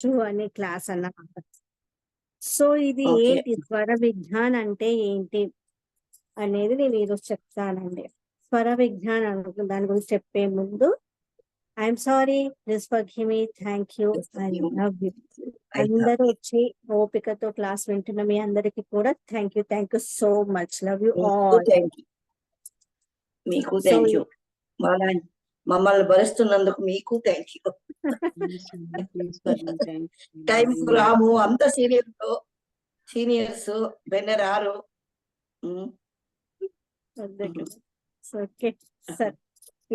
Two అనే class అన్నమాట. So ఇది ఓకే. ఏంటి స్వర విజ్ఞాన్ అంటే ఏంటి అనేది నేను ఈరోజు చెప్తానండి. స్వర విజ్ఞాన్ దాని గురించి చెప్పే ముందు I'm sorry, please forgive me, thank you, I love you. I love అందరూ యూ. వచ్చి ఓపికతో క్లాస్ వింటున్న మీ అందరికి కూడా thank you so much. Love you మీకు ఆల్. Thank you. మీకు సో థ్యాంక్ యూ. మమ్మల్ని భరిస్తున్నందుకు మీకు థ్యాంక్ యూ. టైం రాము, అంత సీనియర్స్ బెన్నెరారు. ఓకే సార్,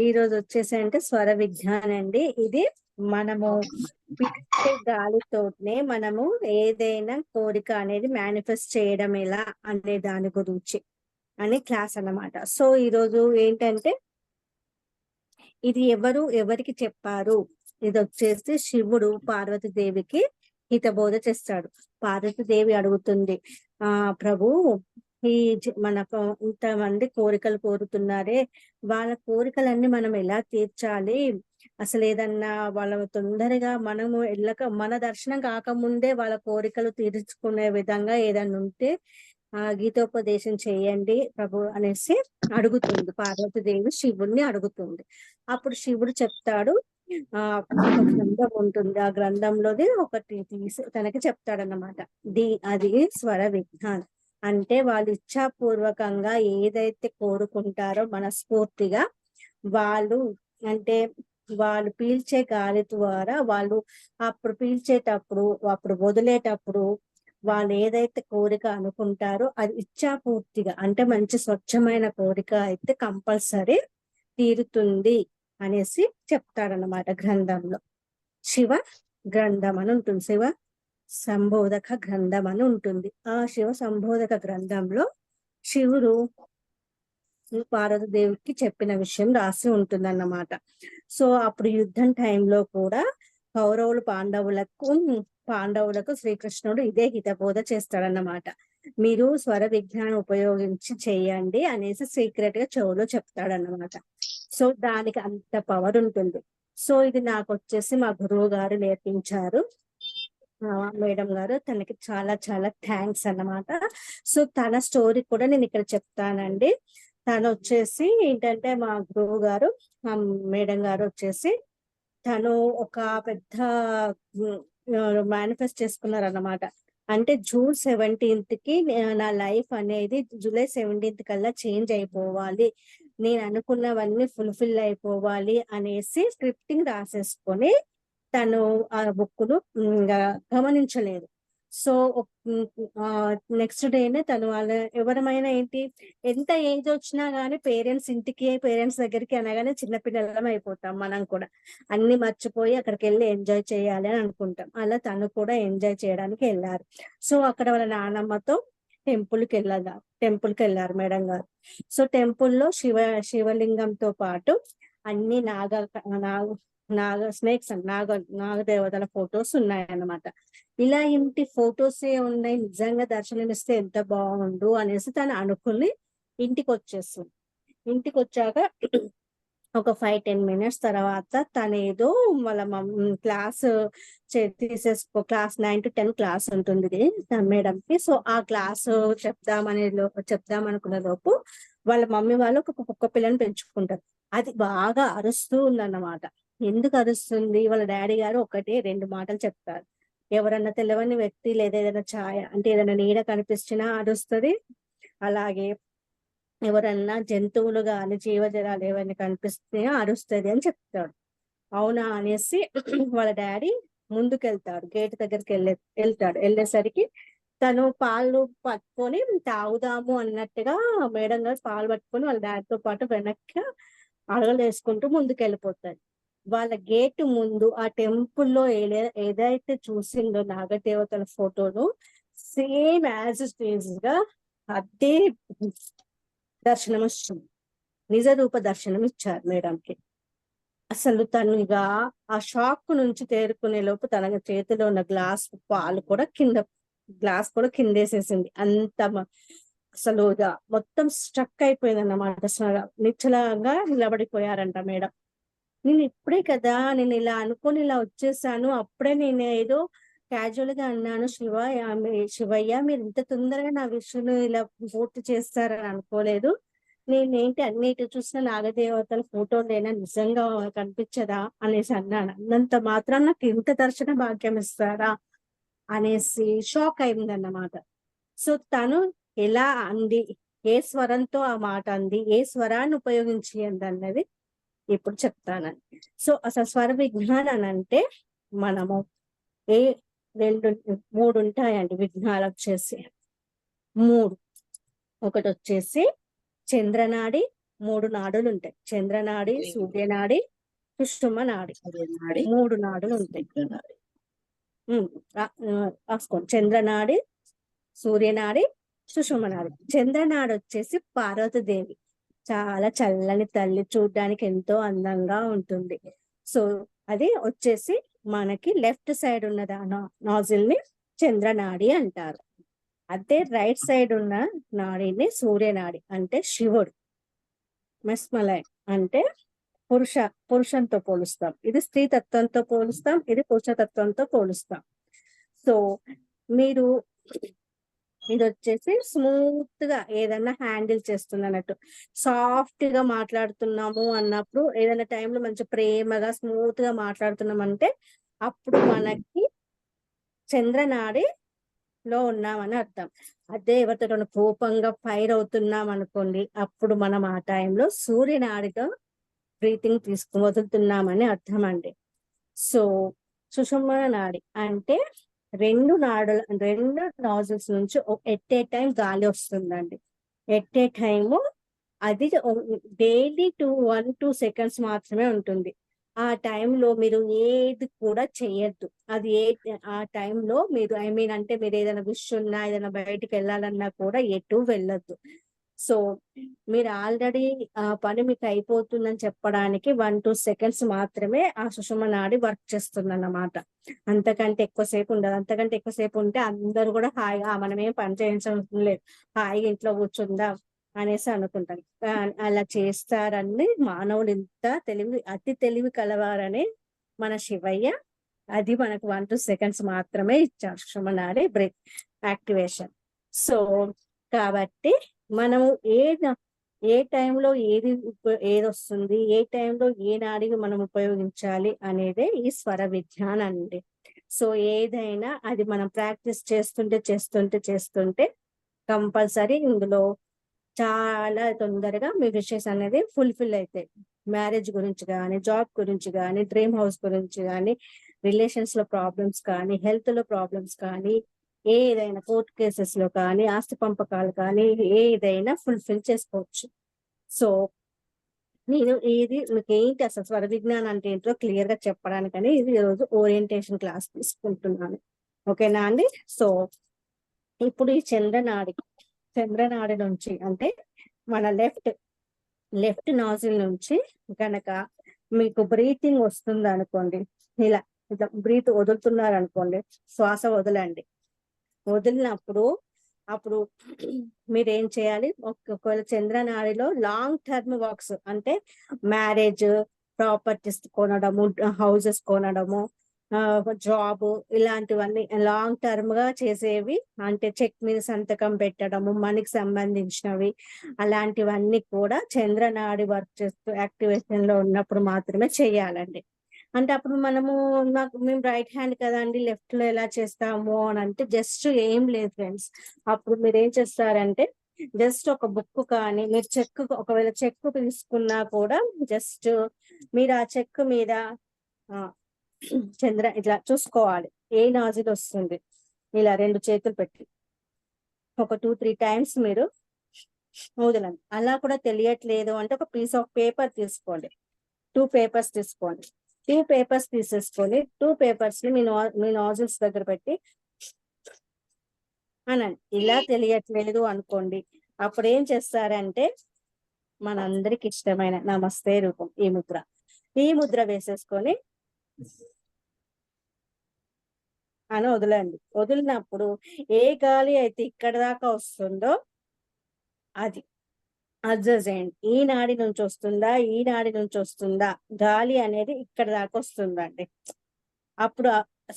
ఈ రోజు వచ్చేసి అంటే స్వర విజ్ఞానం అండి. ఇది మనము పీల్చే గాలితోనే మనము ఏదైనా కోరిక అనేది మేనిఫెస్ట్ చేయడం ఎలా అనే దాని గురించి అనే క్లాస్ అన్నమాట. సో ఈ రోజు ఏంటంటే ఇది ఎవరికి చెప్పారు, ఇది వచ్చేసి శివుడు పార్వతీదేవికి హితబోధ చేస్తాడు. పార్వతీదేవి అడుగుతుంది, ప్రభు మనకు ఇంతమంది కోరికలు కోరుతున్నారే, వాళ్ళ కోరికలన్నీ మనం ఎలా తీర్చాలి, అసలు ఏదన్నా వాళ్ళ తొందరగా మనము మన దర్శనం కాకముందే వాళ్ళ కోరికలు తీర్చుకునే విధంగా ఏదన్నా ఉంటే గీతోపదేశం చేయండి ప్రభు అనేసి అడుగుతుంది. పార్వతీదేవి శివుణ్ణి అడుగుతుంది. అప్పుడు శివుడు చెప్తాడు, ఒక గ్రంథం ఉంటుంది, ఆ గ్రంథంలోది ఒకటి తీసి తనకి చెప్తాడన్నమాట. అది స్వర విజ్ఞానం అంటే వాళ్ళు ఇచ్ఛాపూర్వకంగా ఏదైతే కోరుకుంటారో మనస్ఫూర్తిగా వాళ్ళు, అంటే వాళ్ళు పీల్చే గాలి ద్వారా వాళ్ళు అప్పుడు పీల్చేటప్పుడు అప్పుడు వదిలేటప్పుడు వాళ్ళు ఏదైతే కోరిక అనుకుంటారో అది ఇచ్ఛాపూర్తిగా, అంటే మంచి స్వచ్ఛమైన కోరిక అయితే కంపల్సరీ తీరుతుంది అనేసి చెప్తాడనమాట గ్రంథంలో. శివ గ్రంథం అని ఉంటుంది, శివ సంబోధక గ్రంథం అని ఉంటుంది. ఆ శివ సంబోధక గ్రంథంలో శివుడు పార్వతీదేవికి చెప్పిన విషయం రాసి ఉంటుందన్నమాట. సో అప్పుడు యుద్ధం టైంలో కూడా కౌరవులు పాండవులకు శ్రీకృష్ణుడు ఇదే హితబోధ చేస్తాడన్నమాట. మీరు స్వర విజ్ఞానం ఉపయోగించి చేయండి అనేసి సీక్రెట్ గా చెవులో చెప్తాడన్నమాట. సో దానికి అంత పవర్ ఉంటుంది. సో ఇది నాకు వచ్చేసి మా గురువు గారు నేర్పించారు, మేడం గారు. తనకి చాలా చాలా థ్యాంక్స్ అన్నమాట. సో తన స్టోరీ కూడా నేను ఇక్కడ చెప్తానండి. తను వచ్చేసి ఏంటంటే మా గురువు గారు, మా మేడం గారు వచ్చేసి తను ఒక పెద్ద మేనిఫెస్ట్ చేసుకున్నారన్నమాట. అంటే జూన్ 17th కి నా లైఫ్ అనేది జూలై 17th కల్లా చేంజ్ అయిపోవాలి, నేను అనుకున్నవన్నీ ఫుల్ఫిల్ అయిపోవాలి అనేసి స్క్రిప్టింగ్ రాసేసుకొని తను ఆ బుక్ ను గమనించలేదు. సో నెక్స్ట్ డేనే తను వాళ్ళ ఎవరమైనా ఏంటి, ఎంత ఏజ్ వచ్చినా గానీ పేరెంట్స్ దగ్గరికి అనగానే చిన్నపిల్లలం అయిపోతాం. మనం కూడా అన్ని మర్చిపోయి అక్కడికి వెళ్ళి ఎంజాయ్ చేయాలి అని అనుకుంటాం. అలా తను కూడా ఎంజాయ్ చేయడానికి వెళ్ళారు. సో అక్కడ వాళ్ళ నానమ్మతో టెంపుల్కి వెళ్ళారు మేడం గారు. సో టెంపుల్లో శివలింగంతో పాటు అన్ని స్నేక్స్ నాగదేవతల ఫొటోస్ ఉన్నాయన్నమాట. ఇలా ఇంటి ఫొటోసే ఉన్నాయి, నిజంగా దర్శనం ఇస్తే ఎంత బాగుండు అనేసి తను అనుకుని ఇంటికి వచ్చేస్తుంది. ఇంటికి వచ్చాక ఒక 5-10 minutes తర్వాత తను ఏదో వాళ్ళ క్లాస్ క్లాస్ 9 to 10 క్లాస్ ఉంటుంది మేడంకి. సో ఆ క్లాస్ చెప్దామనుకున్న లోపు వాళ్ళ మమ్మీ వాళ్ళు ఒక కుక్క పిల్లని పెంచుకుంటారు. అది బాగా అరుస్తూ ఉందన్నమాట. ఎందుకు అరుస్తుంది, వాళ్ళ డాడీ గారు 1-2 మాటలు చెప్తారు. ఎవరన్నా తెలవని వ్యక్తి లేదా ఏదైనా ఛాయ అంటే ఏదైనా నీడ కనిపించినా అరుస్తుంది, అలాగే ఎవరన్నా జంతువులు గాని జీవజాలాలు ఏవైనా కనిపిస్తే అరుస్తుంది అని చెప్తాడు. అవునా అనేసి వాళ్ళ డాడీ ముందుకెళ్తాడు, గేట్ దగ్గరికి వెళ్ళేసరికి తను పాలు పట్టుకొని తాగుదాము అన్నట్టుగా మేడం గారు పాలు పట్టుకొని వాళ్ళ డాడీతో పాటు వెనక్కి అడగలు వేసుకుంటూ ముందుకెళ్ళిపోతాడు. వాళ్ళ గేటు ముందు ఆ టెంపుల్లో ఏదైతే చూసిందో నాగదేవతల ఫోటోను సేమ్ యాజ్ ఇట్ గా అదే దర్శనం వస్తుంది, నిజ రూప దర్శనం ఇచ్చారు మేడంకి. అసలు తను ఇక ఆ షాక్ నుంచి తేరుకునే లోపు తన చేతిలో ఉన్న గ్లాస్ కూడా కిందేసేసింది. అసలు ఇక మొత్తం స్ట్రక్ అయిపోయింది అన్నమాట. నిశ్చలంగా నిలబడిపోయారంట మేడం. నేను ఇప్పుడే కదా నేను ఇలా అనుకొని ఇలా వచ్చేసాను. అప్పుడే నేను ఏదో క్యాజువల్ గా అన్నాను. శివయ్య మీరు ఇంత తొందరగా నా విషయం ఇలా పూర్తి చేస్తారని అనుకోలేదు. నేనేంటి అన్నిటి చూసిన నాగదేవతల ఫోటోలైనా నిజంగా కనిపించదా అనేసి అన్నాను. అన్నంత మాత్రం నాకు ఇంత దర్శన భాగ్యం ఇస్తారా అనేసి షాక్ అయిందన్నమాట. సో తను ఎలా అంది, ఏ స్వరంతో ఆ మాట అంది, ఏ స్వరాన్ని ఉపయోగించి అంది అన్నది ఇప్పుడు చెప్తానండి. సో అసలు స్వర విజ్ఞానం అంటే మనము ఏ రెండు మూడు ఉంటాయండి విఘ్నాలు వచ్చేసి. మూడు. ఒకటి వచ్చేసి చంద్రనాడి, మూడు నాడులు ఉంటాయి. చంద్రనాడి, సూర్యనాడి, సుషుమ్న నాడి, సూర్యనాడి, మూడు నాడులు ఉంటాయి. శుక్రనాడి. రాసుకోండి. చంద్రనాడి, సూర్యనాడి, సుషుమ్న నాడి. చంద్రనాడి వచ్చేసి పార్వతీదేవి, చాలా చల్లని తల్లి, చూడ్డానికి ఎంతో అందంగా ఉంటుంది. సో అది వచ్చేసి మనకి లెఫ్ట్ సైడ్ ఉన్న నాజిల్ ని చంద్రనాడి అంటారు. అదే రైట్ సైడ్ ఉన్న నాడిని సూర్యనాడి అంటే శివుడు. మెస్మలైన్ అంటే పురుషంతో పోలుస్తాం. ఇది స్త్రీ తత్వంతో పోలుస్తాం, ఇది పురుష తత్వంతో పోలుస్తాం. సో మీరు ఇది వచ్చేసి స్మూత్ గా ఏదన్నా హ్యాండిల్ చేస్తున్నట్టు, సాఫ్ట్ గా మాట్లాడుతున్నాము అన్నప్పుడు, ఏదైనా టైంలో మంచి ప్రేమగా స్మూత్ గా మాట్లాడుతున్నాం అంటే అప్పుడు మనకి చంద్రనాడి లో ఉన్నామని అర్థం. అదే ఎవరితో కోపంగా ఫైర్ అవుతున్నాం అనుకోండి, అప్పుడు మనం ఆ టైంలో సూర్యనాడితో బ్రీతింగ్ వదులుతున్నామని అర్థం అండి. సో సుషుమ్న నాడి అంటే రెండు నాజిల్స్ నుంచి ఎట్ ఏ టైం గాలి వస్తుందండి. ఎట్ ఏ టైము అది డైలీ 1-2 సెకండ్స్ మాత్రమే ఉంటుంది. ఆ టైంలో మీరు ఏది కూడా చెయ్యొద్దు. అది ఆ టైంలో మీరు అంటే మీరు ఏదైనా విష్ ఉన్నా, ఏదైనా బయటికి వెళ్ళాలన్నా కూడా ఎటు వెళ్ళొద్దు. సో మీరు ఆల్రెడీ ఆ పని మీకు అయిపోతుందని చెప్పడానికి 1-2 సెకండ్స్ మాత్రమే ఆ సుషుమ్న నాడి వర్క్ చేస్తుంది అన్నమాట. అంతకంటే ఎక్కువసేపు ఉండదు. అంతకంటే ఎక్కువసేపు ఉంటే అందరూ కూడా హాయిగా మనం ఏం పని చేయించడం లేదు, హాయిగా ఇంట్లో కూర్చుందాం అనేసి అనుకుంటారు. అలా చేస్తారని మానవుడు ఇంత అతి తెలివి కలవారని మన శివయ్య అది మనకు 1-2 సెకండ్స్ మాత్రమే ఇచ్చారు సుషుమ్న నాడి బ్రేక్ యాక్టివేషన్. సో కాబట్టి మనము ఏ టైంలో ఏది వస్తుంది, ఏ టైంలో ఏ నాడిని మనం ఉపయోగించాలి అనేదే ఈ స్వర విజ్ఞానం అండి. సో ఏదైనా అది మనం ప్రాక్టీస్ చేస్తుంటే కంపల్సరీ ఇందులో చాలా తొందరగా మీ విషెస్ అనేది ఫుల్ఫిల్ అవుతాయి. మ్యారేజ్ గురించి కానీ, జాబ్ గురించి కానీ, డ్రీమ్ హౌస్ గురించి కానీ, రిలేషన్స్ లో ప్రాబ్లమ్స్ కానీ, హెల్త్ లో ప్రాబ్లమ్స్ కానీ, ఏదైనా కోర్టు కేసెస్ లో కానీ, ఆస్తి పంపకాలు కానీ, ఏదైనా ఫుల్ఫిల్ చేసుకోవచ్చు. సో నేను మీకు ఏంటి అసలు స్వర విజ్ఞానం అంటే ఏంటో క్లియర్ గా చెప్పడానికని ఇది ఈరోజు ఓరియంటేషన్ క్లాస్ తీసుకుంటున్నాను. ఓకేనా అండి? సో ఇప్పుడు ఈ చంద్రనాడి నుంచి అంటే మన లెఫ్ట్ నాజిల్ నుంచి గనక మీకు బ్రీతింగ్ వస్తుంది అనుకోండి, ఇలా ఇట్లా బ్రీత్ వదులుతున్నారు అనుకోండి, శ్వాస వదలండి. వదిలినప్పుడు అప్పుడు మీరు ఏం చేయాలి, ఒకవేళ చంద్రనాడిలో లాంగ్ టర్మ్ వర్క్స్ అంటే మ్యారేజ్, ప్రాపర్టీస్ కొనడము, హౌసెస్ కొనడము, జాబ్, ఇలాంటివన్నీ లాంగ్ టర్మ్ గా చేసేవి, అంటే చెక్ మీద సంతకం పెట్టడము, మనీకి సంబంధించినవి, అలాంటివన్నీ కూడా చంద్రనాడి వర్క్ చేస్తూ యాక్టివేషన్ లో ఉన్నప్పుడు మాత్రమే చేయాలండి. అంటే అప్పుడు మేము రైట్ హ్యాండ్ కదండి, లెఫ్ట్ లో ఎలా చేస్తాము అని అంటే జస్ట్ ఏం లేదు ఫ్రెండ్స్. అప్పుడు మీరు ఏం చేస్తారంటే జస్ట్ ఒక బుక్ కానీ, మీరు ఒకవేళ చెక్ తీసుకున్నా కూడా జస్ట్ మీరు ఆ చెక్ మీద ఇట్లా చూసుకోవాలి ఏ నాజిల్ వస్తుంది. ఇలా 2 చేతులు పెట్టి ఒక 2-3 టైమ్స్ మీరు వదలండి. అలా కూడా తెలియట్లేదు అంటే ఒక పీస్ ఆఫ్ పేపర్ తీసుకోండి, 2 పేపర్స్ తీసుకోండి. 2 పేపర్స్ తీసేసుకొని 2 పేపర్స్ ని మీ నాజిల్స్ దగ్గర పెట్టి అనండి. ఇలా తెలియట్లేదు అనుకోండి, అప్పుడు ఏం చేస్తారంటే మనందరికి ఇష్టమైన నమస్తే రూపం ఈ ముద్ర వేసేసుకొని అని వదలండి. వదిలినప్పుడు ఏ గాలి అయితే ఇక్కడ దాకా వస్తుందో అది అబ్జర్వ్ చేయండి. ఈ నాడి నుంచి వస్తుందా, ఈ నాడి నుంచి వస్తుందా, గాలి అనేది ఇక్కడ దాకా వస్తుందండి. అప్పుడు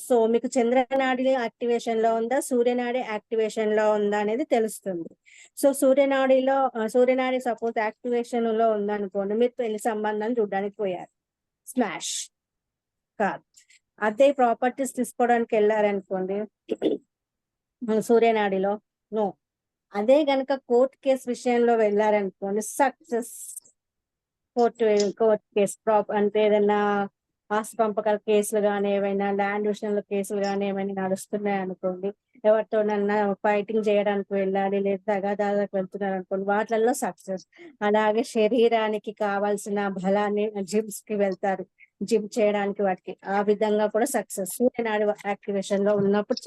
సో మీకు చంద్రనాడి యాక్టివేషన్ లో ఉందా, సూర్యనాడి యాక్టివేషన్ లో ఉందా అనేది తెలుస్తుంది. సో సూర్యనాడి సపోజ్ యాక్టివేషన్ లో ఉందనుకోండి, మీరు పెళ్లి సంబంధం చూడడానికి పోయారు, స్మాష్ కాదు. అదే ప్రాపర్టీస్ తీసుకోవడానికి వెళ్ళారనుకోండి సూర్యనాడిలో, నో. అదే గనక కోర్ట్ కేసు విషయంలో వెళ్ళారనుకోండి, సక్సెస్. కోర్ట్ కేసు అంటే ఏదైనా ఆస్తి పంపకాల కేసులు కానీ, ఏమైనా ల్యాండ్ విషయంలో కేసులు కానీ ఏమైనా నడుస్తున్నాయి అనుకోండి, ఎవరితోనన్నా ఫైటింగ్ చేయడానికి వెళ్ళాలి, లేదా తగాదాలకు వెళ్తున్నారు అనుకోండి, వాటిల్లో సక్సెస్. అలాగే శరీరానికి కావాల్సిన బలాన్ని జిమ్స్ కి వెళ్తారు, జిమ్ చేయడానికి, వాటికి ఆ విధంగా కూడా సక్సెస్. సూర్యనాడి యాక్టివేషన్ లో ఉన్నప్పుడు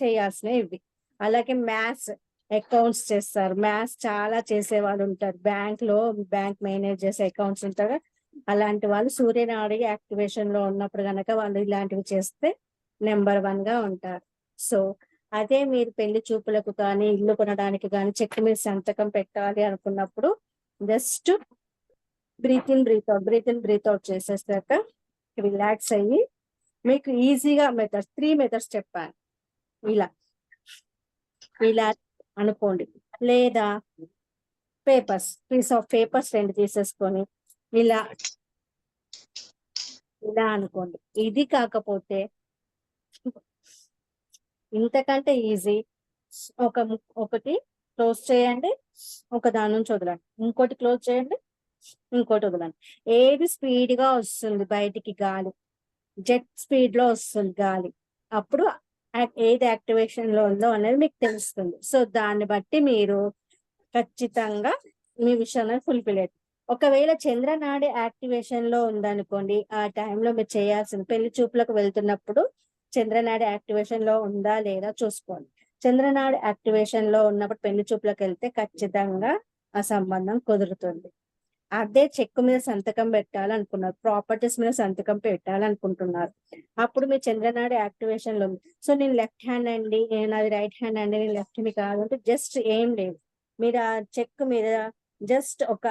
చేయాల్సినవి ఇవి. అలాగే మ్యాథ్స్, అకౌంట్స్ చేస్తారు, మ్యాథ్స్ చాలా చేసే వాళ్ళు ఉంటారు, బ్యాంక్ మేనేజ్ చేసే అకౌంట్స్ ఉంటారు. అలాంటి వాళ్ళు సూర్యనాడి యాక్టివేషన్ లో ఉన్నప్పుడు గనక వాళ్ళు ఇలాంటివి చేస్తే నెంబర్ 1 గా ఉంటారు. సో అదే మీరు పెళ్లి చూపులకు కానీ, ఇల్లు కొనడానికి కానీ చెక్ మీద సంతకం పెట్టాలి అనుకున్నప్పుడు just breathe in breathe out చేసేసాక రిలాక్స్ అయ్యి, మీకు ఈజీగా మెథడ్స్ 3 మెథడ్స్ చెప్పాను. ఇలా అనుకోండి. లేదా పీస్ ఆఫ్ పేపర్స్ 2 తీసేసుకొని ఇలా అనుకోండి. ఇది కాకపోతే ఇంతకంటే ఈజీ, ఒకటి క్లోజ్ చేయండి, ఒక దాని నుంచి వదలండి, ఇంకోటి క్లోజ్ చేయండి, ఇంకోటి వదలండి. ఏది స్పీడ్ గా వస్తుంది బయటికి గాలి, జెట్ స్పీడ్ లో వస్తుంది గాలి, అప్పుడు ఏది యాక్టివేషన్ లో ఉందో అనేది మీకు తెలుస్తుంది. సో దాన్ని బట్టి మీరు ఖచ్చితంగా మీ విషయాన్ని ఫుల్ఫిల్ అవుతుంది. ఒకవేళ చంద్రనాడి యాక్టివేషన్ లో ఉందనుకోండి, ఆ టైంలో మీరు చేయాల్సిన పెళ్లి చూపులకు వెళ్తున్నప్పుడు చంద్రనాడి యాక్టివేషన్ లో ఉందా లేదా చూసుకోండి. చంద్రనాడి యాక్టివేషన్ లో ఉన్నప్పుడు పెళ్లి చూపులకు వెళ్తే ఖచ్చితంగా ఆ సంబంధం కుదురుతుంది. అదే చెక్కు మీద సంతకం పెట్టాలనుకున్నారు, ప్రాపర్టీస్ మీద సంతకం పెట్టాలనుకుంటున్నారు, అప్పుడు మీ చంద్రనాడి యాక్టివేషన్ లో ఉంది. సో నేను లెఫ్ట్ హ్యాండ్ అండి, నాది రైట్ హ్యాండ్ అండి, నేను లెఫ్ట్ మీ కాదు అంటే జస్ట్ ఏం లేదు, మీరు ఆ చెక్ మీద జస్ట్ ఒక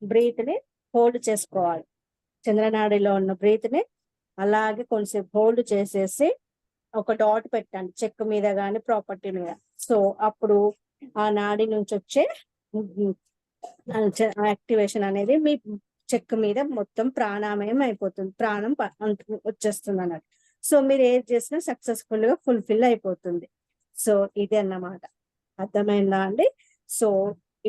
బ్రీత్ ని హోల్డ్ చేసుకోవాలి. చంద్రనాడిలో ఉన్న బ్రీత్ ని అలాగే కొంచెంసేపు హోల్డ్ చేసేసి ఒక డాట్ పెట్టండి చెక్ మీద కానీ ప్రాపర్టీ మీద. సో అప్పుడు ఆ నాడి నుంచి వచ్చే యాక్టివేషన్ అనేది మీ చెక్ మీద మొత్తం ప్రాణామయం అయిపోతుంది, ప్రాణం వచ్చేస్తుంది అన్నట్టు. సో మీరు ఏది చేసినా సక్సెస్ఫుల్ గా ఫుల్ఫిల్ అయిపోతుంది. సో ఇది అన్నమాట. అర్థమైందా అండి? సో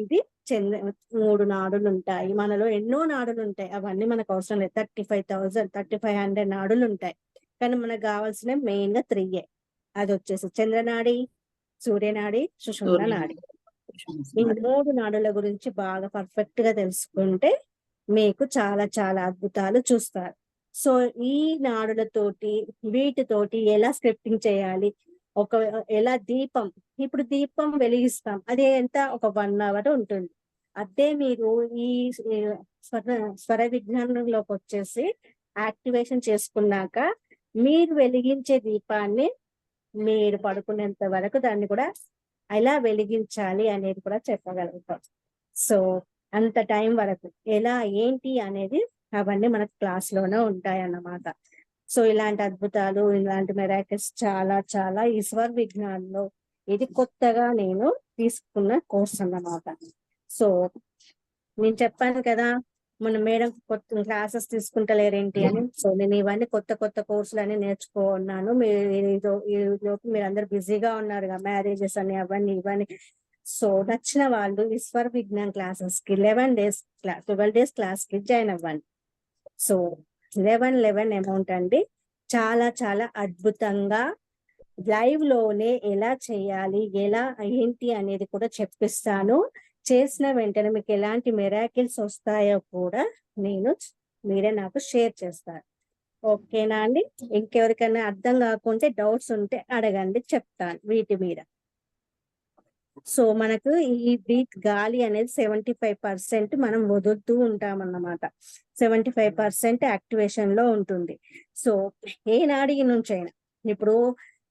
ఇది 3 నాడులు ఉంటాయి మనలో, ఎన్నో నాడులు ఉంటాయి, అవన్నీ మనకు అవసరం లేదు. 3500 నాడులు ఉంటాయి, కానీ మనకు కావాల్సిన మెయిన్ గా 3. అది వచ్చేసి చంద్రనాడి, సూర్యనాడి, సుషుమ్న నాడి. ఈ 3 నాడుల గురించి బాగా పర్ఫెక్ట్ గా తెలుసుకుంటే మీకు చాలా చాలా అద్భుతాలు చూస్తారు. సో ఈ నాడులతోటి వీటితోటి ఎలా స్క్రిప్టింగ్ చేయాలి, ఎలా ఇప్పుడు దీపం వెలిగిస్తాం, అది ఎంత ఒక 1 hour ఉంటుంది. అదే మీరు ఈ స్వర విజ్ఞానంలోకి వచ్చేసి యాక్టివేషన్ చేసుకున్నాక మీరు వెలిగించే దీపాన్ని మీరు పడుకునేంత వరకు దాన్ని కూడా ఎలా వెలిగించాలి అనేది కూడా చెప్పగలుగుతాం. సో అంత టైం వరకు ఎలా ఏంటి అనేది అవన్నీ మనకు క్లాస్ లోనే ఉంటాయి అన్నమాట. సో ఇలాంటి అద్భుతాలు, ఇలాంటి మెరాకిల్స్ చాలా చాలా ఈ స్వర విజ్ఞానంలో ఇది కొత్తగా నేను తీసుకున్న కోర్స్ అన్నమాట. సో నేను చెప్పాను కదా మన మేడం కొత్త క్లాసెస్ తీసుకుంటలేరేంటి అని. సో నేను ఇవన్నీ కొత్త కోర్సులు అని నేర్చుకున్నాను. మీరు అందరు బిజీగా ఉన్నారుగా, మ్యారేజెస్ అని అవన్నీ ఇవన్నీ. సో నచ్చిన వాళ్ళు ఈ స్వర విజ్ఞాన్ క్లాసెస్ కి 12 days క్లాస్ కి జాయిన్ అవ్వండి. సో 11 అమౌంట్ అండి, చాలా చాలా అద్భుతంగా లైవ్ లోనే ఎలా చేయాలి, ఎలా ఏంటి అనేది కూడా చెప్పిస్తాను. చేసిన వెంటనే మీకు ఎలాంటి మెరాకిల్స్ వస్తాయో కూడా మీరే నాకు షేర్ చేస్తారు. ఓకేనా అండి? ఇంకెవరికైనా అర్థం కాకుంటే డౌట్స్ ఉంటే అడగండి, చెప్తాను వీటి మీద. సో మనకు ఈ బ్రీత్ గాలి అనేది 75% మనం వదులుతూ ఉంటాం అన్నమాట. 75% యాక్టివేషన్ లో ఉంటుంది. సో ఏ నాడి నుంచి అయినా, ఇప్పుడు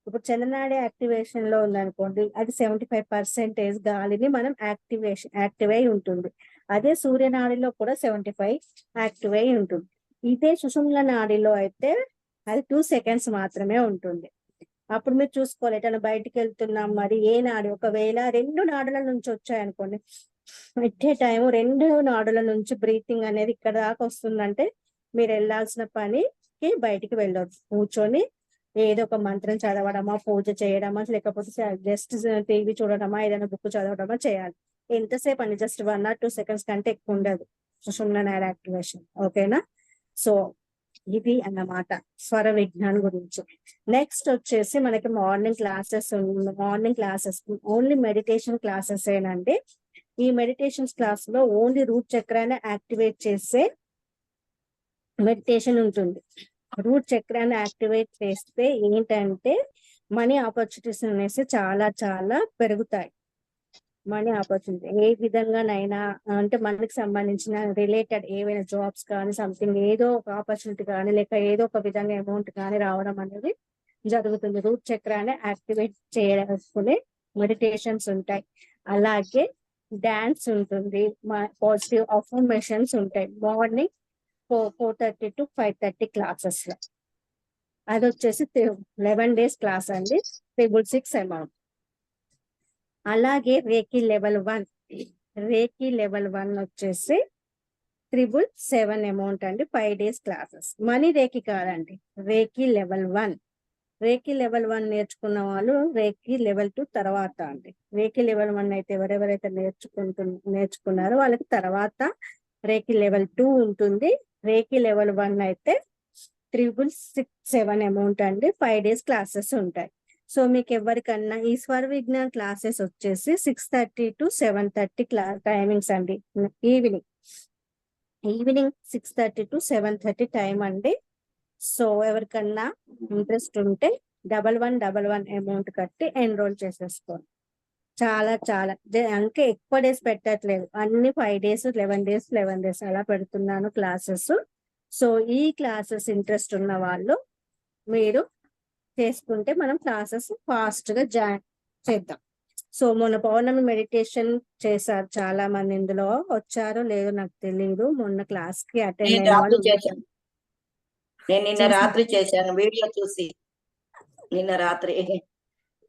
ఇప్పుడు చంద్రనాడి యాక్టివేషన్ లో ఉందనుకోండి, అది 75% గాలిని మనం యాక్టివ్ అయి ఉంటుంది. అదే సూర్యనాడిలో కూడా 75 యాక్టివ్ అయి ఉంటుంది. ఇదే సుషుమ్న నాడిలో అయితే అది 2 seconds మాత్రమే ఉంటుంది. అప్పుడు మీరు చూసుకోవాలి, ఎటైనా బయటికి వెళ్తున్నాం, మరి ఏ నాడి ఒకవేళ 2 నాడుల నుంచి వచ్చాయనుకోండి, ఎట్ ఏ టైం 2 నాడుల నుంచి బ్రీతింగ్ అనేది ఇక్కడ దాకా వస్తుందంటే మీరు వెళ్ళాల్సిన పనికి బయటికి వెళ్ళొచ్చు. కూర్చొని ఏదో ఒక మంత్రం చదవడమా, పూజ చేయడమా, లేకపోతే జస్ట్ టీవీ చూడడమా, ఏదైనా బుక్ చదవడమా చేయాలి. ఎంతసేపు అండి, జస్ట్ 1 or 2 seconds కంటే ఎక్కువ ఉండదు సుషుమ్న నాడి యాక్టివేషన్. ఓకేనా? సో ఇది అన్నమాట స్వర విజ్ఞానం గురించి. నెక్స్ట్ వచ్చేసి మనకి morning classes only meditation classes ఏనండి. ఈ మెడిటేషన్స్ క్లాస్ లో ఓన్లీ రూట్ చక్రాన్ని యాక్టివేట్ చేసే మెడిటేషన్ ఉంటుంది. రూట్ చక్రాన్ని యాక్టివేట్ చేస్తే ఏంటంటే మనీ ఆపర్చునిటీస్ అనేసి చాలా చాలా పెరుగుతాయి. మనీ ఆపర్చునిటీ ఏ విధంగానైనా, అంటే మనకి సంబంధించిన రిలేటెడ్ ఏవైనా జాబ్స్ కానీ, సంథింగ్ ఏదో ఒక ఆపర్చునిటీ కానీ, లేక ఏదో ఒక విధంగా అమౌంట్ కానీ రావడం అనేది జరుగుతుంది. రూట్ చక్రాన్ని యాక్టివేట్ చేసుకునే మెడిటేషన్స్ ఉంటాయి. అలాగే డాన్స్ ఉంటుంది, పాజిటివ్ అఫర్మేషన్స్ ఉంటాయి. మార్నింగ్ 4:30 to 5:30 క్లాసెస్ లో. అది వచ్చేసి 11 days క్లాస్ అండి, 666 అమౌంట్. అలాగే రేకి లెవెల్ 1 వచ్చేసి 777 అమౌంట్ అండి, 5 days క్లాసెస్. మనీ రేకి కాదండి, రేకి లెవెల్ 1 నేర్చుకున్న వాళ్ళు రేకి లెవెల్ 2 తర్వాత అండి. రేకి లెవెల్ 1 అయితే ఎవరెవరైతే నేర్చుకున్నారో వాళ్ళకి తర్వాత రేకి లెవెల్ 2 ఉంటుంది. రేకి లెవెల్ 1 అయితే 777 అమౌంట్ అండి, 5 days క్లాసెస్ ఉంటాయి. సో మీకు ఎవరికన్నా ఈ స్వర విజ్ఞాన్ క్లాసెస్ వచ్చేసి 6:30 to 7:30 టైమింగ్స్ అండి. ఈవినింగ్ 6:30 to 7:30 టైం అండి. సో ఎవరికన్నా ఇంట్రెస్ట్ ఉంటే 1111 అమౌంట్ కట్టి ఎన్రోల్ చేసేసుకోండి. చాలా చాలా అంటే ఎక్కువ డేస్ పెట్టట్లేదు, అన్ని 5 days 11 days అలా పెడుతున్నాను క్లాసెస్. సో ఈ క్లాసెస్ ఇంట్రెస్ట్ ఉన్న వాళ్ళు మీరు చేసుకుంటే మనం క్లాసెస్ ఫాస్ట్ గా జాయిన్ చేద్దాం. సో మొన్న పౌర్ణమి మెడిటేషన్ చేశారు చాలా మంది, ఇందులో వచ్చారో లేదో నాకు తెలియదు. మొన్న క్లాస్ కి అటెండ్ నేను అయిన రాత్రి వాళ్ళు చేశాను. నేను నిన్న రాత్రి చేశాను, వీడియో చూసి నిన్న రాత్రి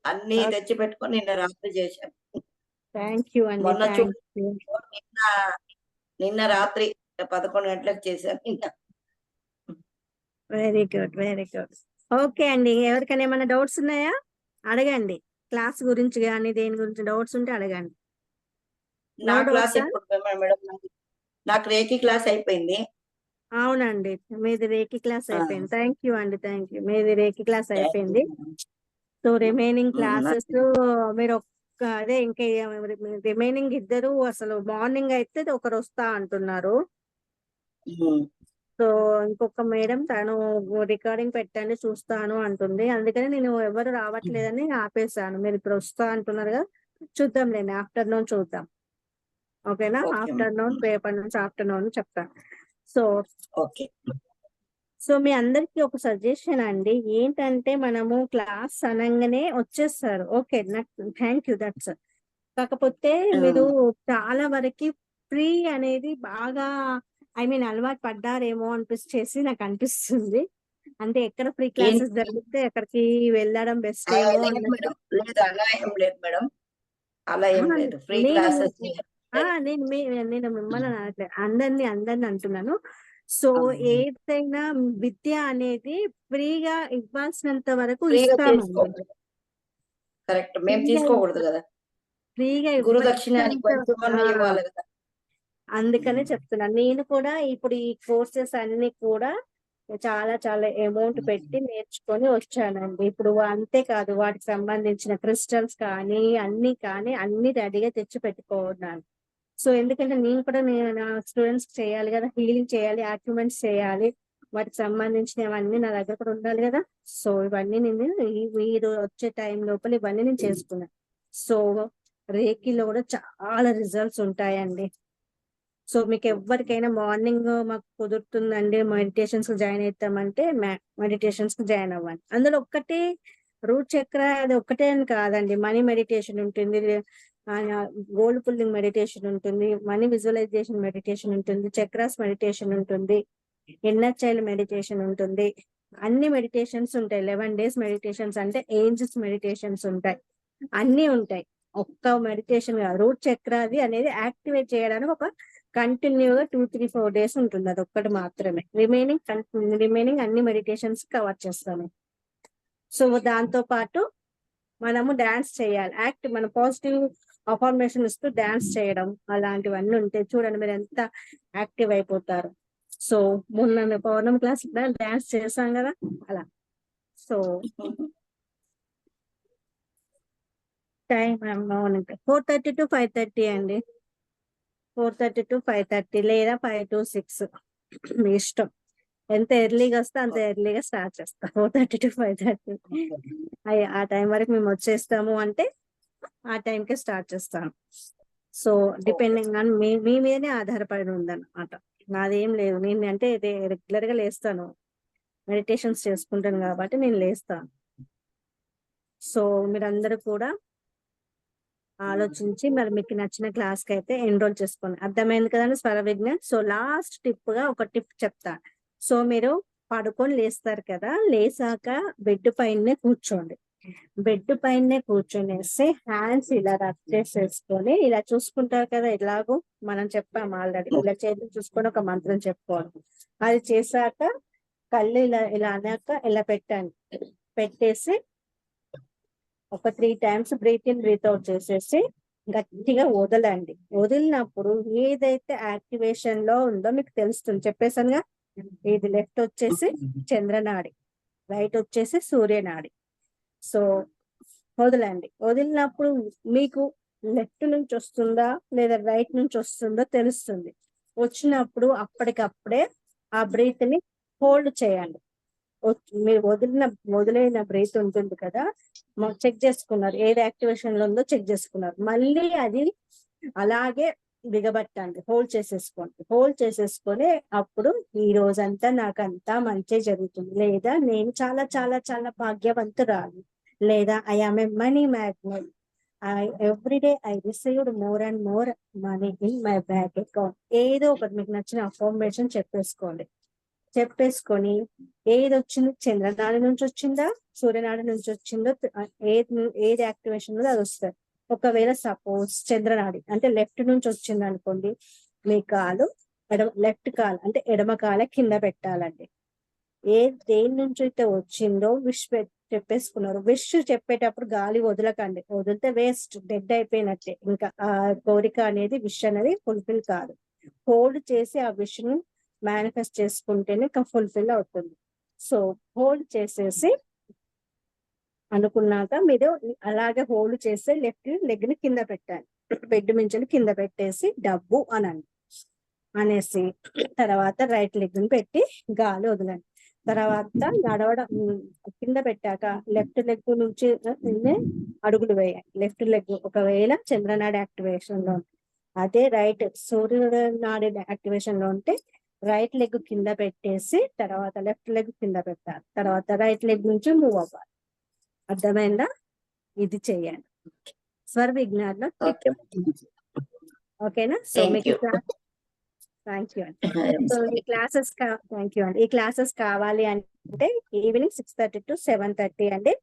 అన్ని తెచ్చి పెట్టుకొని నిన్న రాత్రి చేశాను. థ్యాంక్ యూ అండి. మొన్న నిన్న రాత్రి 11 గంటలకు చేశాను నిన్న. Very good, very good. Okay అండి, ఎవరికైనా ఏమైనా డౌట్స్ ఉన్నాయా అడగండి. క్లాస్ గురించి కానీ దేని గురించి డౌట్స్ ఉంటే అడగండి. నా క్లాస్ ఎప్పుడు మేడం? నాకు రేకి క్లాస్ అయిపోయింది. అవునండి, మీది రేకి క్లాస్ అయిపోయింది. థ్యాంక్ యూ అండి, థ్యాంక్ యూ. మీది రేకి క్లాస్ అయిపోయింది. సో రిమైనింగ్ క్లాసెస్ మీరు అదే ఇంకా రిమైనింగ్ ఇద్దరు అసలు మార్నింగ్ అయితే ఒకరు వస్తా అంటున్నారు. సో ఇంకొక మేడం తను రికార్డింగ్ పెట్టండి చూస్తాను అంటుంది, అందుకని నేను ఎవరు రావట్లేదని ఆపేసాను. మీరు ఇప్పుడు వస్తా అంటున్నారు కదా, చూద్దాంలేండి, ఆఫ్టర్నూన్ చూద్దాం. ఓకేనా? ఆఫ్టర్నూన్, రేపటి నుంచి ఆఫ్టర్నూన్ చెప్తాను. సో మీ అందరికి ఒక సజెషన్ అండి, ఏంటంటే మనము క్లాస్ అనగానే వచ్చేస్తారు. ఓకే, నాకు థ్యాంక్ యూ, దట్స్. కాకపోతే మీరు చాలా వరకు ఫ్రీ అనేది బాగా అలవాటు పడ్డారేమో అనిపించేసి నాకు అనిపిస్తుంది. అంటే ఎక్కడ ఫ్రీ క్లాసెస్ జరిగితే అక్కడికి వెళ్ళడం బెస్ట్ ఏమో. లేదు అలా ఏం లేదు మేడం, అలా ఏం లేదు. ఫ్రీ క్లాసెస్ నేను మిమ్మల్ని అనట్లేదు, అందరినీ అంటున్నాను. సో ఏదైనా విద్య అనేది ఫ్రీగా ఇవ్వాల్సినంత వరకు ఇస్తామండి. కరెక్ట్, మేము తీసుకోకూడదు కదా, ఫ్రీగా గురుదక్షిణ ఇవ్వాలి కదా. అందుకనే చెప్తున్నాను. నేను కూడా ఇప్పుడు ఈ కోర్సెస్ అన్ని కూడా చాలా చాలా అమౌంట్ పెట్టి నేర్చుకొని వచ్చానండి. ఇప్పుడు అంతేకాదు, వాటికి సంబంధించిన క్రిస్టల్స్ కానీ అన్ని రెడీగా తెచ్చి పెట్టుకున్నాను. సో ఎందుకంటే నేను కూడా నా స్టూడెంట్స్ చేయాలి కదా, హీలింగ్ చేయాలి, యాక్యుమెంట్స్ చేయాలి, వాటికి సంబంధించినవన్నీ నా దగ్గర కూడా ఉండాలి కదా. సో ఇవన్నీ నేను మీరు వచ్చే టైం లోపల ఇవన్నీ నేను చేసుకున్నాను. సో రేకిలో కూడా చాలా రిజల్ట్స్ ఉంటాయండి. సో మీకు ఎవరికైనా మార్నింగ్ మాకు కుదురుతుందండి మెడిటేషన్స్ కి జాయిన్ అవుతామంటే మెడిటేషన్స్ కి జాయిన్ అవ్వండి. అందులో ఒక్కటి రూట్ చక్ర అది ఒక్కటే అని కాదండి, మనీ మెడిటేషన్ ఉంటుంది, గోల్డ్ పుల్లింగ్ మెడిటేషన్ ఉంటుంది, మనీ విజువలైజేషన్ మెడిటేషన్ ఉంటుంది, చక్రాస్ మెడిటేషన్ ఉంటుంది, ఇన్నర్ చైల్డ్ మెడిటేషన్ ఉంటుంది, అన్ని మెడిటేషన్స్ ఉంటాయి. 11 days మెడిటేషన్స్ అంటే ఏంజల్స్ మెడిటేషన్స్ ఉంటాయి, అన్ని ఉంటాయి. ఒక్క మెడిటేషన్ కాదు, రూట్ చక్రాది అనేది యాక్టివేట్ చేయడానికి ఒక కంటిన్యూగా 2-3-4 days ఉంటుంది, అది ఒక్కటి మాత్రమే. రిమైనింగ్ అన్ని మెడిటేషన్స్ కవర్ చేస్తాను. సో దాంతో పాటు మనము డాన్స్ చేయాలి, మన పాజిటివ్ అఫర్మేషన్ ఇస్తూ డాన్స్ చేయడం అలాంటివన్నీ ఉంటాయి. చూడండి మీరు ఎంత యాక్టివ్ అయిపోతారు. సో మొన్న పౌర్ణమి క్లాస్ డాన్స్ చేసాం కదా అలా. సో టైం మార్నింగ్ 4:30 to 5:30 అండి, 4:30 to 5:30 లేదా 5 to 6 మీ ఇష్టం. ఎంత ఎర్లీగా వస్తే అంత ఎర్లీగా స్టార్ట్ చేస్తాం. 4:30 to 5:30 ఆ టైం వరకు మేము వచ్చేస్తాము అంటే ఆ టైంకే స్టార్ట్ చేస్తాను. సో డిపెండింగ్ ఆన్ మీ మీదనే ఆధారపడి ఉందన్నమాట, నాదేం లేదు. నేను అంటే రెగ్యులర్ గా లేస్తాను, మెడిటేషన్స్ చేసుకుంటాను కాబట్టి నేను లేస్తాను. సో మీరందరూ కూడా ఆలోచించి మరి మీకు నచ్చిన క్లాస్ కి అయితే ఎన్రోల్ చేసుకోండి. అర్థమైంది కదండి స్వర విజ్ఞాన్. సో లాస్ట్ టిప్ గా ఒక టిప్ చెప్తా. సో మీరు పడుకొని లేస్తారు కదా, లేసాక బెడ్ పైనే కూర్చోండి. బెడ్ పైనే కూర్చొనేసి హ్యాండ్స్ ఇలా రబ్ చేసేసుకొని ఇలా చూసుకుంటారు కదా, ఇలాగూ మనం చెప్పాము ఆల్రెడీ, ఇలా చేతులు చూసుకొని ఒక మంత్రం చెప్పుకోవాలి. అది చేశాక కళ్ళు ఇలా అన్నాక ఇలా పెట్టండి, పెట్టేసి ఒక 3 times breathe in breathe out చేసేసి గట్టిగా వదలండి. వదిలినప్పుడు ఏదైతే యాక్టివేషన్ లో ఉందో మీకు తెలుస్తుంది, చెప్పేసానుగా. ఇది లెఫ్ట్ వచ్చేసి చంద్రనాడి, రైట్ వచ్చేసి సూర్యనాడి. సో వదలండి. వదిలినప్పుడు మీకు లెఫ్ట్ నుంచి వస్తుందా లేదా రైట్ నుంచి వస్తుందో తెలుస్తుంది. వచ్చినప్పుడు అప్పటికప్పుడే ఆ బ్రీత్ ని హోల్డ్ చేయండి. మీరు వదిలేన బ్రీత్ ఉంటుంది కదా, చెక్ చేసుకున్నారు ఏది యాక్టివేషన్ లో ఉందో చెక్ చేసుకున్నారు, మళ్ళీ అది అలాగే బిగబట్టండి, హోల్డ్ చేసేసుకోండి. హోల్డ్ చేసేసుకొని అప్పుడు ఈ రోజంతా నాకంతా మంచి జరుగుతుంది, లేదా నేను చాలా చాలా చాలా భాగ్యవంతురాలు, లేదా I am a money magnet, every day I received more and more money in my bank account. ఏదో ఒకటి మీకు నచ్చిన అఫర్మేషన్ చెప్పేసుకోండి. చెప్పేసుకొని ఏది వచ్చింది, చంద్రనాడి నుంచి వచ్చిందా సూర్యనాడి నుంచి వచ్చిందో ఏది యాక్టివేషన్ ఉందో అది వస్తుంది. ఒకవేళ సపోజ్ చంద్రనాడి అంటే లెఫ్ట్ నుంచి వచ్చింది అనుకోండి, మీ కాలు లెఫ్ట్ కాలు అంటే ఎడమ కాలే కింద పెట్టాలండి. దేని నుంచి అయితే వచ్చిందో విష్ చెప్పేసుకున్నారు. విష్ చెప్పేటప్పుడు గాలి వదలకండి, వదిలితే వేస్ట్, డెడ్ అయిపోయినట్టే. ఇంకా ఆ కోరిక అనేది విష్ అనేది ఫుల్ఫిల్ కాదు. హోల్డ్ చేసి ఆ విష్ ను మేనిఫెస్ట్ చేసుకుంటేనే ఫుల్ఫిల్ అవుతుంది. సో హోల్డ్ చేసేసి అనుకున్నాక మీరు అలాగే హోల్డ్ చేసి లెఫ్ట్ లెగ్ ని కింద పెట్టాలి, బెడ్ మించి కింద పెట్టేసి డబ్బు అనండి అనేసి తర్వాత రైట్ లెగ్ ని పెట్టి గాలి వదలండి. తర్వాత నడవడం కింద పెట్టాక లెఫ్ట్ లెగ్ నుంచి అడుగులు వేయాలి. లెఫ్ట్ లెగ్ ఒకవేళ చంద్రనాడి యాక్టివేషన్ లో, అదే రైట్ సూర్యనాడి యాక్టివేషన్ లో ఉంటే రైట్ లెగ్ కింద పెట్టేసి తర్వాత లెఫ్ట్ లెగ్ కింద పెట్టాలి, తర్వాత రైట్ లెగ్ నుంచి మూవ్ అవ్వాలి. అర్థమైందా? ఇది చెయ్యండి స్వర విజ్ఞానంలో. ఓకేనా? సో మీకు థ్యాంక్ యూ అండి. సో ఈ క్లాసెస్ థ్యాంక్ యూ అండి. ఈ క్లాసెస్ కావాలి అంటే ఈవినింగ్ 6:30 to 7:30 అండి.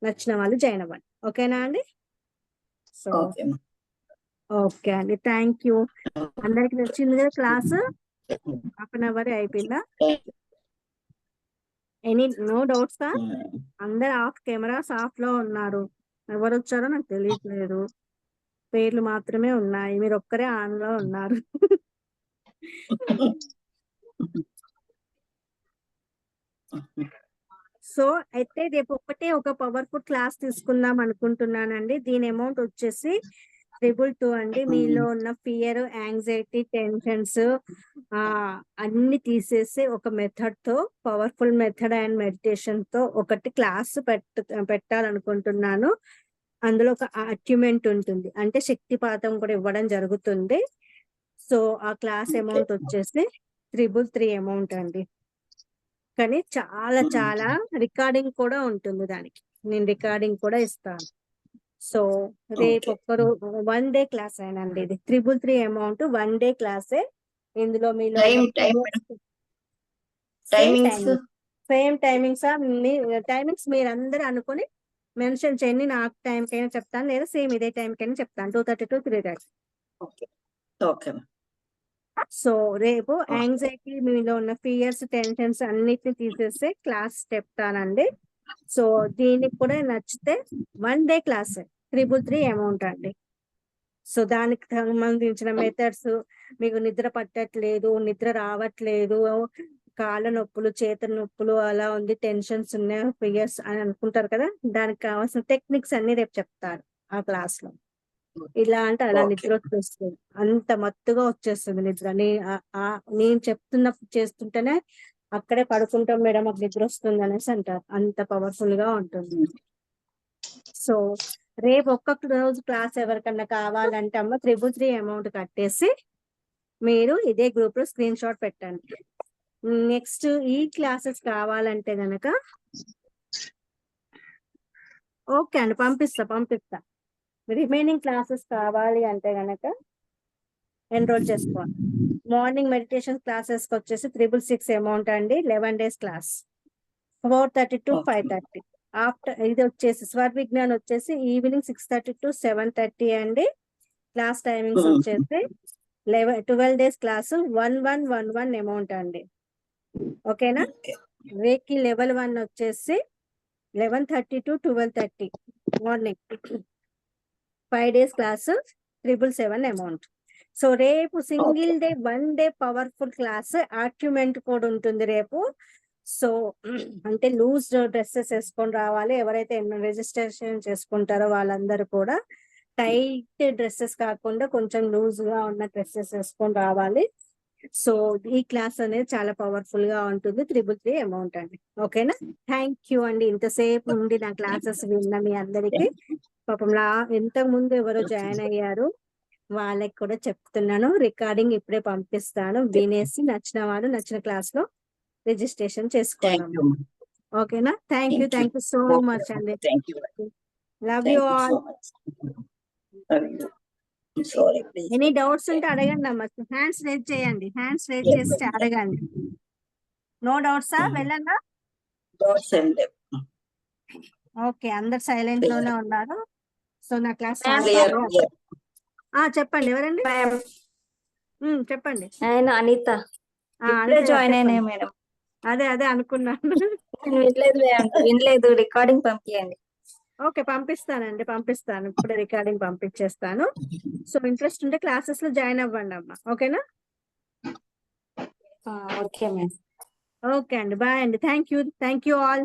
నచ్చిన వాళ్ళు జాయిన్ అవ్వండి. ఓకేనా అండి? సో ఓకే అండి, థ్యాంక్ యూ. అందరికి నచ్చింది కదా క్లాస్? 1/2 hour అయిపోయిందా? No doubts? అందరు కెమెరాస్ ఆఫ్ లో ఉన్నారు, ఎవరు వచ్చారో నాకు తెలియట్లేదు, పేర్లు మాత్రమే ఉన్నాయి, మీరు ఒక్కరే ఆన్ లో ఉన్నారు. సో అయితే రేపు ఒక పవర్ఫుల్ క్లాస్ తీసుకుందాం అనుకుంటున్నానండి. దీని అమౌంట్ వచ్చేసి 222 అండి. మీలో ఉన్న ఫియర్, యాంగ్జైటీ, టెన్షన్స్ అన్ని తీసేసి ఒక మెథడ్ తో, పవర్ఫుల్ మెథడ్ అండ్ మెడిటేషన్ తో ఒకటి క్లాస్ పెట్టాలనుకుంటున్నాను. అందులో ఒక అచీవ్మెంట్ ఉంటుంది, అంటే శక్తిపాతం కూడా ఇవ్వడం జరుగుతుంది. సో ఆ క్లాస్ అమౌంట్ వచ్చేసి 333 అమౌంట్ అండి. కానీ చాలా రికార్డింగ్ కూడా ఉంటుంది దానికి. నేను రికార్డింగ్ కూడా ఇస్తాను. సో రేపు ఒక్కరు 1 డే క్లాస్ అయినండి. ఇది 333 అమౌంట్ 1 డే క్లాసే. ఇందులో మీలో సేమ్ టైమింగ్స్ టైమింగ్స్ మీరు అందరూ అనుకుని మెన్షన్ చేయండి. నాకు టైం కైనా చెప్తాను, లేదా సేమ్ ఇదే టైం కైనా చెప్తాను. 2:30 to 3:30. ఓకే. సో రేపు యాంగ్జైటీ, మీలో ఉన్న ఫియర్స్, టెన్షన్స్ అన్నిటిని తీసేసే క్లాస్ చెప్తానండి. సో దీనికి కూడా నచ్చితే 1 డే క్లాస్ 333 అమౌంట్ అండి. సో దానికి సంబంధించిన మెథడ్స్, మీకు నిద్ర పట్టట్లేదు, నిద్ర రావట్లేదు, కాళ్ళ నొప్పులు, చేతుల నొప్పులు అలా ఉంది, టెన్షన్స్ ఉన్నాయి, ఫియర్స్ అని అనుకుంటారు కదా, దానికి కావాల్సిన టెక్నిక్స్ అన్ని రేపు చెప్తారు ఆ క్లాస్ లో. ఇలా అంటే అలా నిద్ర వచ్చేస్తుంది, అంత మత్తుగా వచ్చేస్తుంది నిద్ర. నేను చెప్తున్నప్పుడు చేస్తుంటేనే అక్కడే పడుకుంటాం మేడం, మాకు నిద్ర వస్తుంది అనేసి అంటారు. అంత పవర్ఫుల్ గా ఉంటుంది. సో రేపు ఒక్కొక్క రోజు క్లాస్ ఎవరికన్నా కావాలంటే అమ్మ 333 అమౌంట్ కట్టేసి మీరు ఇదే గ్రూప్ లో స్క్రీన్ షాట్ పెట్టండి. నెక్స్ట్ ఈ క్లాసెస్ కావాలంటే గనక ఓకే అండి, పంపిస్తా. రిమైనింగ్ క్లాసెస్ కావాలి అంటే గనక ఎన్రోల్ చేసుకోండి. మార్నింగ్ మెడిటేషన్ క్లాసెస్ కి వచ్చేసి 666 అమౌంట్ అండి, 11 days క్లాస్, 4:30 to 5:30. ఆఫ్టర్ ఇది వచ్చేసి స్వర్ విజ్ఞాన్ వచ్చేసి ఈవినింగ్ 6:30 to 7:30 అండి. క్లాస్ టైమింగ్స్ వచ్చేసి 12 days క్లాస్ 1111 అమౌంట్ అండి. ఓకేనా. రేకి లెవెల్ 1 వచ్చేసి 11:30 to 12:30 morning, 5 days class 777 amount. So రేపు single day 1 day powerful class, argument కూడా ఉంటుంది రేపు. సో అంటే లూజ్ డ్రెస్సెస్ వేసుకొని రావాలి. ఎవరైతే రిజిస్ట్రేషన్ చేసుకుంటారో వాళ్ళందరూ కూడా టైట్ డ్రెస్సెస్ కాకుండా కొంచెం లూజ్ గా ఉన్న డ్రెస్సెస్ వేసుకొని రావాలి. సో ఈ క్లాస్ అనేది చాలా పవర్ఫుల్ గా ఉంటుంది. 333 అమౌంట్ అండి. ఓకేనా. థ్యాంక్ యూ అండి, ఇంతసేపు ఉండి నా క్లాసెస్ విన్న మీ అందరికి. పాపం ఇంతకు ముందు ఎవరో జాయిన్ అయ్యారు, వాళ్ళకి కూడా చెప్తున్నాను. రికార్డింగ్ ఇప్పుడే పంపిస్తాను, వినేసి నచ్చిన వాళ్ళు నచ్చిన క్లాస్ లో రిజిస్ట్రేషన్ చేసుకోండి. ఓకేనా. థ్యాంక్ యూ సో మచ్ అండి. Love you all. Any doubts ఉంటే అడగండి అమ్మ. హ్యాండ్స్ రేజ్ చేయండి, హ్యాండ్స్ రేజ్ చేస్తే అడగండి. నో డౌట్సా? వెళ్ళంగా. ఓకే, అందరు సైలెంట్ లోనే ఉన్నారు. సో నా క్లాస్ చెప్పండి. ఎవరండి? చెప్పండి. అనిత జాయిన్ అయినా మేడం. అదే అనుకున్నాను. వినలేదు. రికార్డింగ్ పంపించండి. ఓకే, పంపిస్తాను. ఇప్పుడు రికార్డింగ్ పంపించేస్తాను. సో ఇంట్రెస్ట్ ఉంటే క్లాసెస్ లో జాయిన్ అవ్వండి అమ్మా. ఓకేనా. Okay ma'am. ఓకే అండి, బాయ్ అండి. Thank you all.